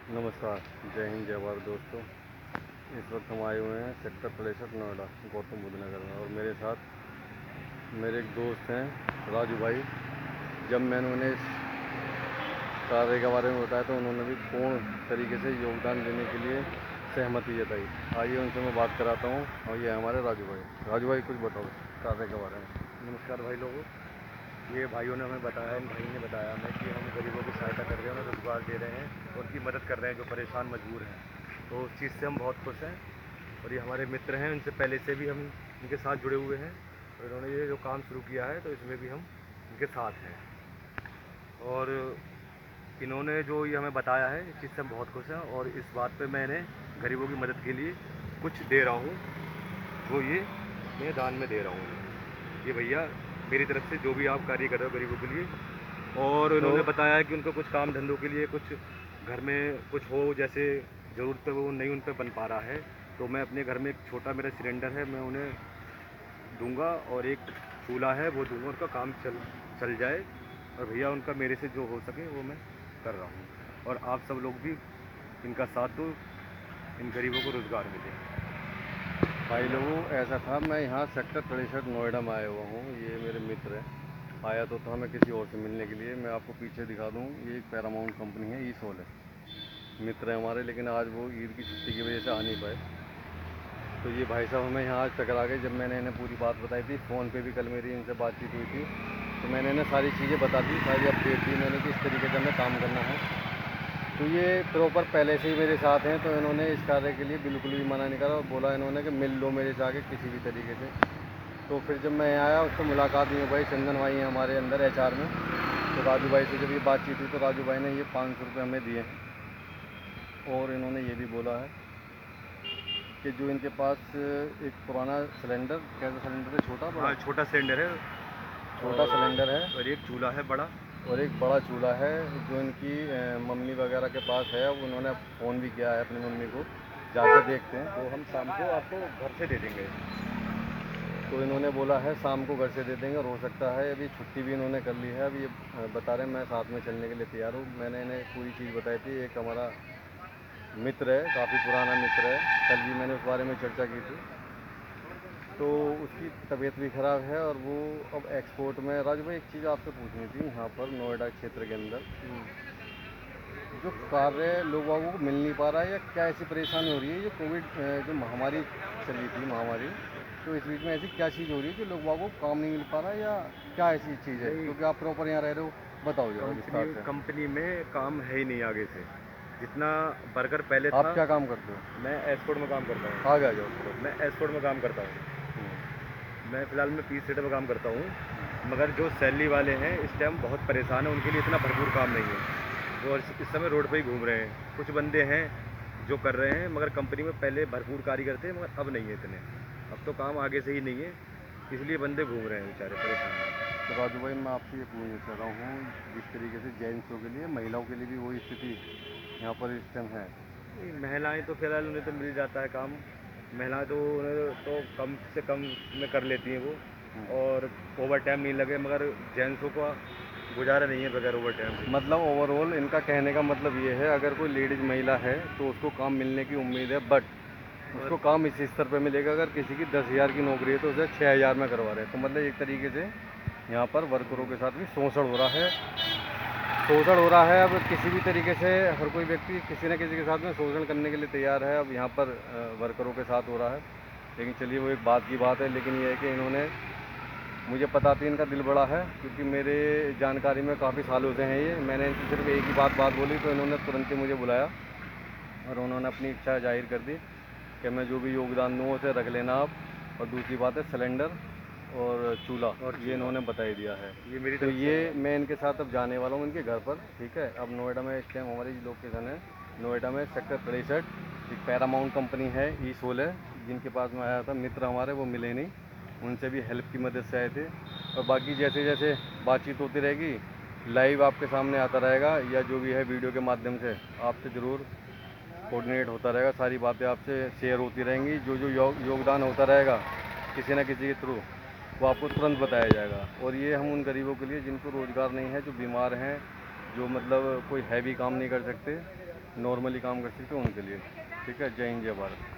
नमस्कार, जय हिंद, जय भारत दोस्तों। इस वक्त हम आए हुए हैं सेक्टर 63 नोएडा, गौतम बुद्ध नगर में, और मेरे साथ मेरे एक दोस्त हैं राजू भाई। जब मैंने उन्हें इस कार्य के बारे में बताया तो उन्होंने भी पूर्ण तरीके से योगदान देने के लिए सहमति जताई। आइए उनसे मैं बात कराता हूँ। और ये हमारे राजू भाई। राजू भाई, कुछ बताओ कार्य के बारे में। नमस्कार भाई लोगों। ये भाइयों ने हमें बताया, इन भाई ने बताया हमें कि हम गरीबों की सहायता कर रहे हैं, उन्हें रोज़गार दे रहे हैं, उनकी मदद कर रहे हैं जो परेशान मजबूर हैं। तो उस चीज़ से हम बहुत खुश हैं। और ये हमारे मित्र हैं, इनसे पहले से भी हम इनके साथ जुड़े हुए हैं, और इन्होंने ये जो काम शुरू किया है तो इसमें भी हम इनके साथ हैं। और इन्होंने जो ये हमें बताया है, इस चीज़ से हम बहुत खुश हैं। और इस बात पे मैं इन्हें गरीबों की मदद के लिए कुछ दे रहा हूँ, जो ये मैं दान में दे रहा हूँ। ये भैया मेरी तरफ से जो भी आप कार्य कर रहे हो गरीबों के लिए। और इन्होंने तो बताया कि उनको कुछ काम धंधों के लिए कुछ घर में कुछ हो, जैसे ज़रूरत पे वो नहीं उन पे बन पा रहा है, तो मैं अपने घर में एक छोटा मेरा सिलेंडर है, मैं उन्हें दूंगा, और एक चूल्हा है वो दूंगा, उनका काम चल जाए। और भैया उनका मेरे से जो हो सके वो मैं कर रहा हूँ। और आप सब लोग भी इनका साथ दो, इन गरीबों को रोज़गार मिले। भाई लोगों, ऐसा था, मैं यहाँ सेक्टर 63 नोएडा में आया हुआ हूँ। ये मेरे मित्र हैं। आया तो था मैं किसी और से मिलने के लिए। मैं आपको पीछे दिखा दूँ, ये एक पैरामाउंट कंपनी है, ई सोल है। मित्र है हमारे, लेकिन आज वो ईद की छुट्टी की वजह से आ नहीं पाए। तो ये भाई साहब हमें यहाँ आज टकरा गए। जब मैंने इन्हें पूरी बात बताई थी फ़ोन पे भी, कल मेरी इनसे बातचीत हुई थी, तो मैंने इन्हें सारी चीज़ें बता दी, सारी अपडेट दी मैंने कि इस तरीके से हमें काम करना है। तो ये प्रॉपर पहले से ही मेरे साथ हैं, तो इन्होंने इस कार्य के लिए बिल्कुल भी मना नहीं करा, और बोला इन्होंने कि मिल लो मेरे से आके किसी भी तरीके से। तो फिर जब मैं आया, उससे मुलाकात हुई भाई चंदन भाई हैं हमारे अंदर HR में। तो राजू भाई से जब ये बातचीत हुई तो राजू भाई ने ये 500 रुपये हमें दिए हैं। और इन्होंने ये भी बोला है कि जो इनके पास एक पुराना सिलेंडर, कैसा सिलेंडर है, छोटा बड़ा? हाँ, छोटा सिलेंडर है। छोटा सिलेंडर है, और एक चूल्हा है बड़ा। और एक बड़ा चूल्हा है जो इनकी मम्मी वगैरह के पास है। अब उन्होंने फ़ोन भी किया है अपनी मम्मी को, जाकर देखते हैं। तो हम शाम को आपको घर से दे देंगे। तो इन्होंने बोला है शाम को घर से दे देंगे, और हो सकता है अभी छुट्टी भी इन्होंने कर ली है। अब ये बता रहे हैं मैं साथ में चलने के लिए तैयार हूँ। मैंने इन्हें पूरी चीज़ बताई थी। एक हमारा मित्र है, काफ़ी पुराना मित्र है, कल भी मैंने उस बारे में चर्चा की थी। तो उसकी तबीयत भी ख़राब है, और वो अब एक्सपोर्ट में। राजू भाई, एक चीज़ आपसे पूछनी थी, यहाँ पर नोएडा क्षेत्र के अंदर जो कार्य लोगों को मिल नहीं पा रहा है, या क्या ऐसी परेशानी हो रही है? जो कोविड जो महामारी चली थी, महामारी, तो इस बीच में ऐसी क्या चीज़ हो रही है कि लोगों को काम नहीं मिल पा रहा है, या क्या ऐसी चीज़ है? नहीं, क्योंकि आप प्रॉपर यहाँ रह रहे हो, बताओ जरा कंपनी विस्तार से। कंपनी में काम है ही नहीं आगे से, जितना वर्कर पहले आप था। क्या काम करते हो? मैं एस्पोर्ट में काम करता हूँ। आगे आ जाओ थोड़ा मैं सा। एस्पोर्ट में काम करता हूँ। हम्म, मैं फ़िलहाल मैं पीस सेटर में काम करता हूँ। मगर जो सैलरी वाले हैं इस टाइम बहुत परेशान हैं, उनके लिए इतना भरपूर काम नहीं है। वो इस समय रोड पे ही घूम रहे हैं। कुछ बंदे हैं जो कर रहे हैं, मगर कंपनी में पहले भरपूर कारीगर थे, मगर अब नहीं है इतने। अब तो काम आगे से ही नहीं है, इसलिए बंदे घूम रहे हैं बेचारे परेशान हैं। तो राजू भाई, मैं आपसे ये पूछना चाह रहा हूँ, जिस तरीके से जेंट्सों के लिए, महिलाओं के लिए भी वही स्थिति यहाँ पर इस टाइम है? नहीं, महिलाएं तो फिलहाल उन्हें तो मिल जाता है काम। महिलाएं तो उन्हें तो कम से कम में कर लेती हैं वो। हम्म। और ओवर टाइम नहीं लगे, मगर जेंट्सों का गुजारा नहीं है बगैर ओवर टाइम से। मतलब ओवरऑल इनका कहने का मतलब ये है, अगर कोई लेडीज़ महिला है तो उसको काम मिलने की उम्मीद है, बट उसको और काम इसी स्तर पे मिलेगा। अगर किसी की 10,000 की नौकरी है तो उसे 6,000 में करवा रहे हैं। तो मतलब एक तरीके से यहाँ पर वर्करों के साथ भी शोषण हो रहा है। शोषण हो रहा है। अब किसी भी तरीके से हर कोई व्यक्ति किसी न किसी के साथ में शोषण करने के लिए तैयार है। अब यहाँ पर वर्करों के साथ हो रहा है। लेकिन चलिए, वो एक बात की बात है। लेकिन ये है कि इन्होंने, मुझे पता थी इनका दिल बड़ा है, क्योंकि मेरे जानकारी में काफ़ी सालों से हैं ये। मैंने इनसे सिर्फ एक ही बात बोली तो इन्होंने तुरंत ही मुझे बुलाया, और उन्होंने अपनी इच्छा जाहिर कर दी कि मैं जो भी योगदान दूँ उसे रख लेना आप। और दूसरी बात है सिलेंडर और चूल्हा, और ये इन्होंने बता ही दिया है। ये मेरी तो तरफ से ये है। मैं इनके साथ अब जाने वाला हूँ इनके घर पर, ठीक है। अब नोएडा में इस टाइम हमारी लोकेशन है नोएडा में सेक्टर 63। एक पैरामाउंट कंपनी है, ई सोल है, जिनके पास मैं आया था। मित्र हमारे वो मिले नहीं, उनसे भी हेल्प की मदद से आए थे। और बाकी जैसे जैसे बातचीत होती रहेगी, लाइव आपके सामने आता रहेगा, या जो भी है वीडियो के माध्यम से आपसे ज़रूर कोऑर्डिनेट होता रहेगा। सारी बातें आपसे शेयर होती रहेंगी। जो जो योगदान होता रहेगा किसी न किसी के थ्रू, वो आपको तुरंत बताया जाएगा। और ये हम उन गरीबों के लिए जिनको रोज़गार नहीं है, जो बीमार हैं, जो मतलब कोई हैवी काम नहीं कर सकते, नॉर्मली काम कर सकते हैं उनके लिए। ठीक है, जय हिंद जय भारत।